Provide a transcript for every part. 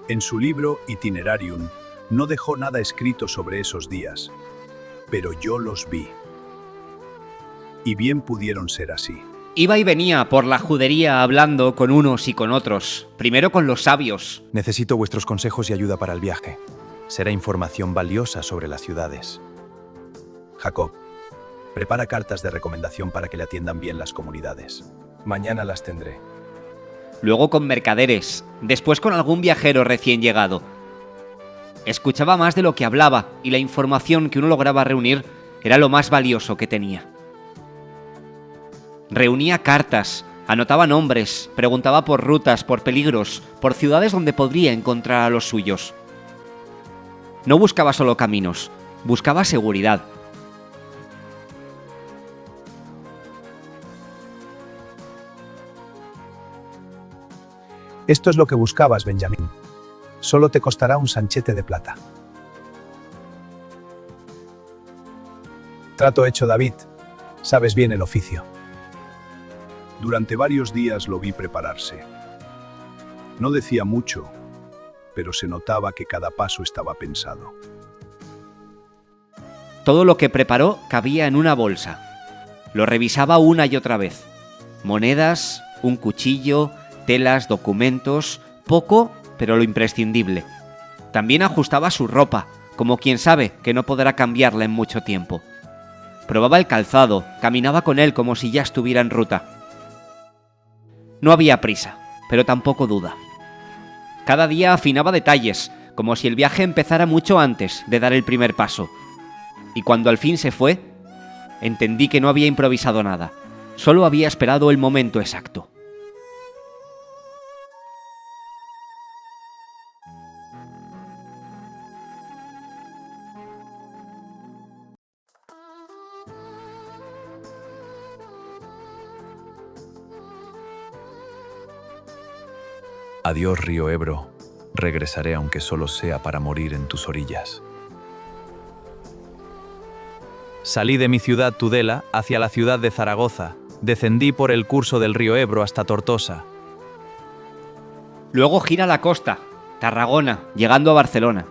En su libro Itinerarium no dejó nada escrito sobre esos días, pero yo los vi. Y bien pudieron ser así. Iba y venía por la judería hablando con unos y con otros, primero con los sabios. Necesito vuestros consejos y ayuda para el viaje. Será información valiosa sobre las ciudades. Jacob, prepara cartas de recomendación para que le atiendan bien las comunidades. Mañana las tendré. Luego con mercaderes, después con algún viajero recién llegado. Escuchaba más de lo que hablaba y la información que uno lograba reunir era lo más valioso que tenía. Reunía cartas, anotaba nombres, preguntaba por rutas, por peligros, por ciudades donde podría encontrar a los suyos. No buscaba solo caminos, buscaba seguridad. Esto es lo que buscabas, Benjamín. Solo te costará un sanchete de plata. Trato hecho, David. Sabes bien el oficio. Durante varios días lo vi prepararse. No decía mucho, pero se notaba que cada paso estaba pensado. Todo lo que preparó cabía en una bolsa. Lo revisaba una y otra vez. Monedas, un cuchillo, telas, documentos, poco, pero lo imprescindible. También ajustaba su ropa, como quien sabe que no podrá cambiarla en mucho tiempo. Probaba el calzado, caminaba con él como si ya estuviera en ruta. No había prisa, pero tampoco duda. Cada día afinaba detalles, como si el viaje empezara mucho antes de dar el primer paso. Y cuando al fin se fue, entendí que no había improvisado nada, solo había esperado el momento exacto. Adiós, río Ebro. Regresaré aunque solo sea para morir en tus orillas. Salí de mi ciudad Tudela hacia la ciudad de Zaragoza. Descendí por el curso del río Ebro hasta Tortosa. Luego gira a la costa, Tarragona, llegando a Barcelona.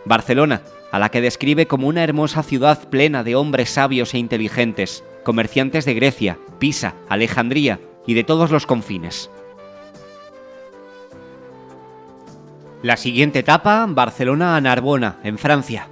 Barcelona, a la que describe como una hermosa ciudad plena de hombres sabios e inteligentes, comerciantes de Grecia, Pisa, Alejandría y de todos los confines. La siguiente etapa, Barcelona a Narbona, en Francia.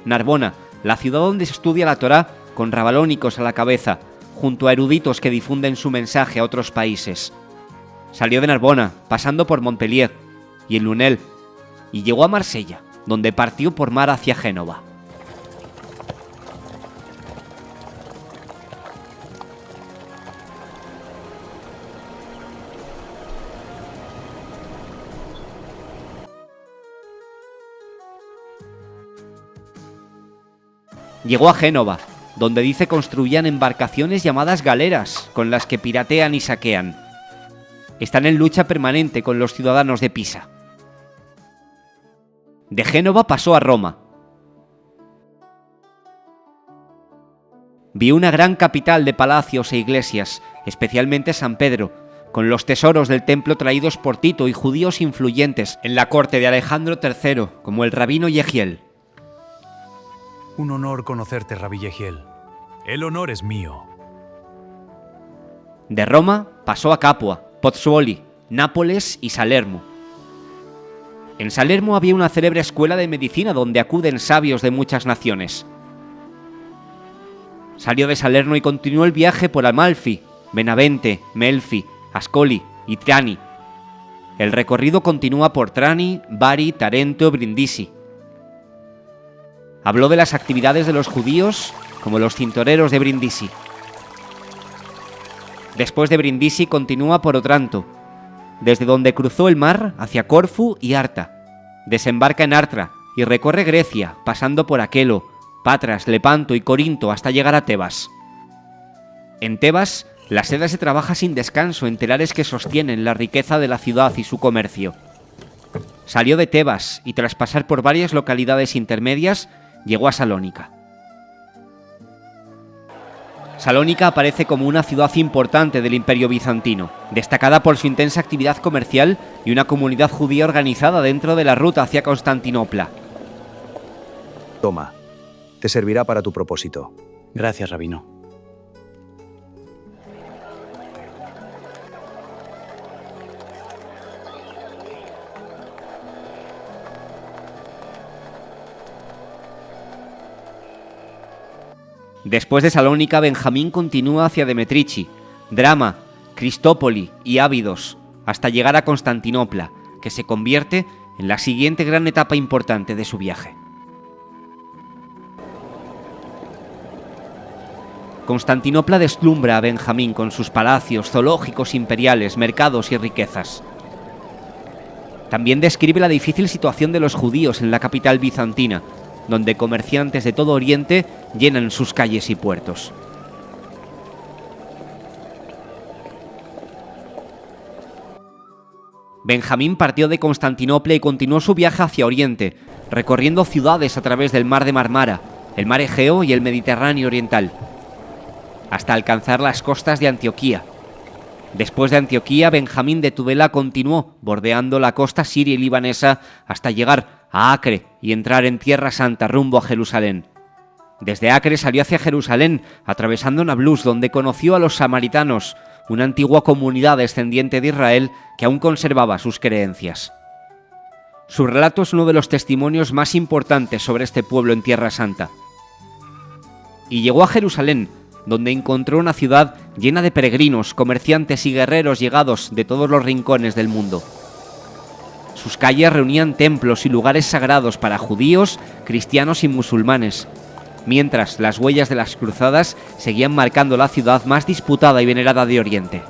Narbona, la ciudad donde se estudia la Torá, con rabalónicos a la cabeza, junto a eruditos que difunden su mensaje a otros países. Salió de Narbona, pasando por Montpellier y el Lunel, y llegó a Marsella, donde partió por mar hacia Génova. Llegó a Génova, donde dice construían embarcaciones llamadas galeras, con las que piratean y saquean. Están en lucha permanente con los ciudadanos de Pisa. De Génova pasó a Roma. Vio una gran capital de palacios e iglesias, especialmente San Pedro, con los tesoros del templo traídos por Tito y judíos influyentes en la corte de Alejandro III, como el rabino Yehiel. Un honor conocerte, Rabí Yehiel. El honor es mío. De Roma pasó a Capua, Pozzuoli, Nápoles y Salermo. En Salermo había una célebre escuela de medicina donde acuden sabios de muchas naciones. Salió de Salerno y continuó el viaje por Amalfi, Benavente, Melfi, Ascoli y Trani. El recorrido continúa por Trani, Bari, Tarento, Brindisi. Habló de las actividades de los judíos, como los cintoreros de Brindisi. Después de Brindisi continúa por Otranto, desde donde cruzó el mar hacia Corfu y Arta. Desembarca en Artra y recorre Grecia, pasando por Aquelo, Patras, Lepanto y Corinto hasta llegar a Tebas. En Tebas La seda se trabaja sin descanso en telares que sostienen la riqueza de la ciudad y su comercio. Salió de Tebas y tras pasar por varias localidades intermedias, llegó a Salónica. Salónica aparece como una ciudad importante del Imperio Bizantino, destacada por su intensa actividad comercial y una comunidad judía organizada dentro de la ruta hacia Constantinopla. Toma, te servirá para tu propósito. Gracias, rabino. Después de Salónica, Benjamín continúa hacia Demetrici, Drama, Cristópoli y Ábidos, hasta llegar a Constantinopla, que se convierte en la siguiente gran etapa importante de su viaje. Constantinopla deslumbra a Benjamín con sus palacios, zoológicos imperiales, mercados y riquezas. También describe la difícil situación de los judíos en la capital bizantina, donde comerciantes de todo Oriente llenan sus calles y puertos. Benjamín partió de Constantinopla y continuó su viaje hacia Oriente, recorriendo ciudades a través del mar de Marmara, el mar Egeo y el Mediterráneo oriental, hasta alcanzar las costas de Antioquía. Después de Antioquía, Benjamín de Tudela continuó bordeando la costa siria y libanesa hasta llegar a Acre y entrar en Tierra Santa rumbo a Jerusalén. Desde Acre salió hacia Jerusalén, atravesando Nablus, donde conoció a los samaritanos, una antigua comunidad descendiente de Israel que aún conservaba sus creencias. Su relato es uno de los testimonios más importantes sobre este pueblo en Tierra Santa. Y llegó a Jerusalén, donde encontró una ciudad llena de peregrinos, comerciantes y guerreros llegados de todos los rincones del mundo. Sus calles reunían templos y lugares sagrados para judíos, cristianos y musulmanes, mientras las huellas de las cruzadas seguían marcando la ciudad más disputada y venerada de Oriente.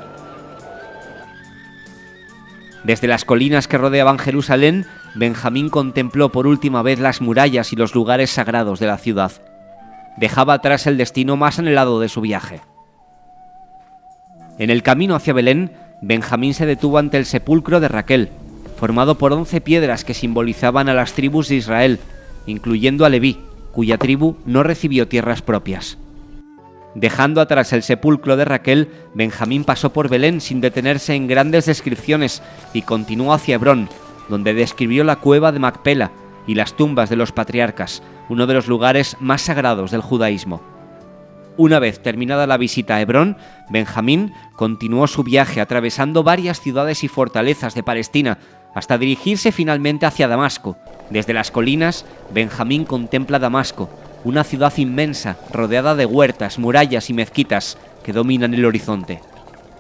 Desde las colinas que rodeaban Jerusalén, Benjamín contempló por última vez las murallas y los lugares sagrados de la ciudad. Dejaba atrás el destino más anhelado de su viaje. En el camino hacia Belén, Benjamín se detuvo ante el sepulcro de Raquel, formado por 11 piedras que simbolizaban a las tribus de Israel, incluyendo a Leví, cuya tribu no recibió tierras propias. Dejando atrás el sepulcro de Raquel, Benjamín pasó por Belén sin detenerse en grandes descripciones y continuó hacia Hebrón, donde describió la cueva de Macpela y las tumbas de los patriarcas, uno de los lugares más sagrados del judaísmo. Una vez terminada la visita a Hebrón, Benjamín continuó su viaje atravesando varias ciudades y fortalezas de Palestina, hasta dirigirse finalmente hacia Damasco. Desde las colinas, Benjamín contempla Damasco, una ciudad inmensa, rodeada de huertas, murallas y mezquitas que dominan el horizonte.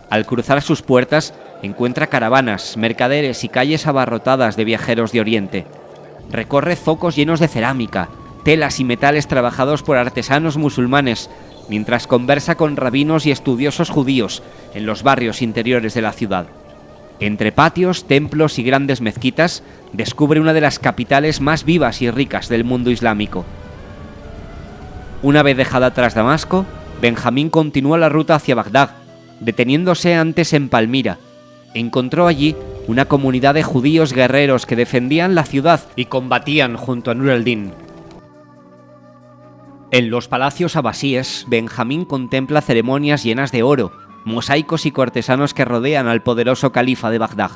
Al cruzar sus puertas, encuentra caravanas, mercaderes y calles abarrotadas de viajeros de Oriente. Recorre zocos llenos de cerámica, telas y metales trabajados por artesanos musulmanes, mientras conversa con rabinos y estudiosos judíos en los barrios interiores de la ciudad. Entre patios, templos y grandes mezquitas, descubre una de las capitales más vivas y ricas del mundo islámico. Una vez dejada atrás Damasco, Benjamín continuó la ruta hacia Bagdad, deteniéndose antes en Palmira. Encontró allí una comunidad de judíos guerreros que defendían la ciudad y combatían junto a Nur al-Din. En los palacios abasíes, Benjamín contempla ceremonias llenas de oro, mosaicos y cortesanos que rodean al poderoso califa de Bagdad.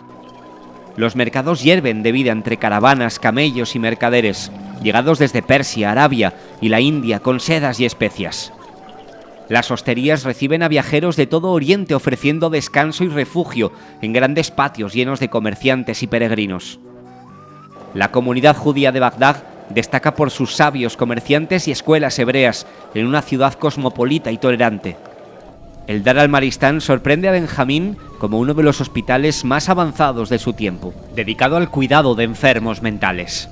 Los mercados hierven de vida entre caravanas, camellos y mercaderes, llegados desde Persia, Arabia y la India con sedas y especias. Las hosterías reciben a viajeros de todo Oriente ofreciendo descanso y refugio en grandes patios llenos de comerciantes y peregrinos. La comunidad judía de Bagdad destaca por sus sabios, comerciantes y escuelas hebreas en una ciudad cosmopolita y tolerante. El Dar al-Maristán sorprende a Benjamín como uno de los hospitales más avanzados de su tiempo, dedicado al cuidado de enfermos mentales.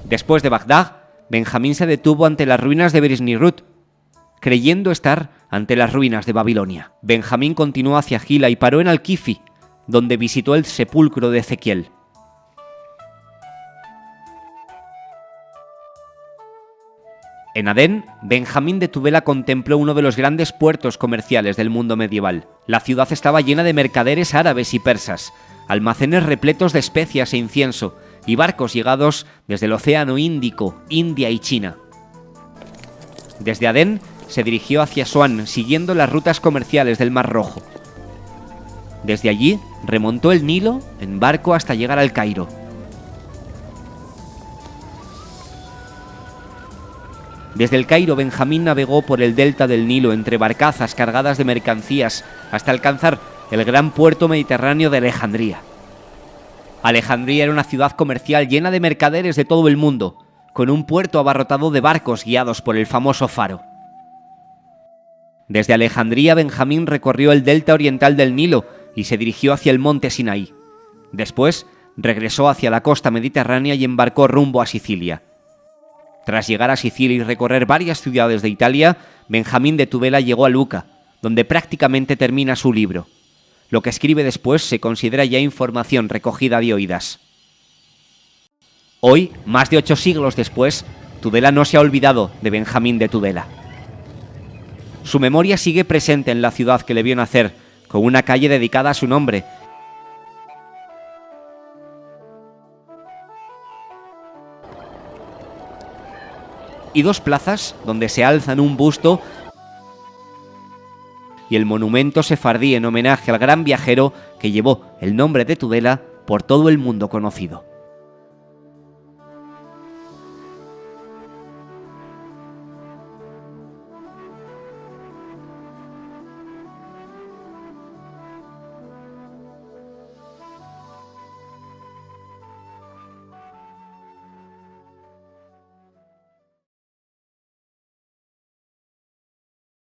Después de Bagdad, Benjamín se detuvo ante las ruinas de Birs-Nirut, creyendo estar ante las ruinas de Babilonia. Benjamín continuó hacia Gila y paró en Al-Kifi, donde visitó el sepulcro de Ezequiel. En Adén, Benjamín de Tudela contempló uno de los grandes puertos comerciales del mundo medieval. La ciudad estaba llena de mercaderes árabes y persas, almacenes repletos de especias e incienso, y barcos llegados desde el Océano Índico, India y China. Desde Adén se dirigió hacia Asuán, siguiendo las rutas comerciales del Mar Rojo. Desde allí remontó el Nilo en barco hasta llegar al Cairo. Desde el Cairo, Benjamín navegó por el delta del Nilo entre barcazas cargadas de mercancías hasta alcanzar el gran puerto mediterráneo de Alejandría. Alejandría era una ciudad comercial llena de mercaderes de todo el mundo, con un puerto abarrotado de barcos guiados por el famoso faro. Desde Alejandría, Benjamín recorrió el delta oriental del Nilo y se dirigió hacia el monte Sinaí. Después, regresó hacia la costa mediterránea y embarcó rumbo a Sicilia. Tras llegar a Sicilia y recorrer varias ciudades de Italia, Benjamín de Tudela llegó a Luca, donde prácticamente termina su libro. Lo que escribe después se considera ya información recogida de oídas. Hoy, más de 8 siglos después, Tudela no se ha olvidado de Benjamín de Tudela. Su memoria sigue presente en la ciudad que le vio nacer, con una calle dedicada a su nombre, y 2 plazas donde se alzan un busto y el monumento sefardí en homenaje al gran viajero que llevó el nombre de Tudela por todo el mundo conocido.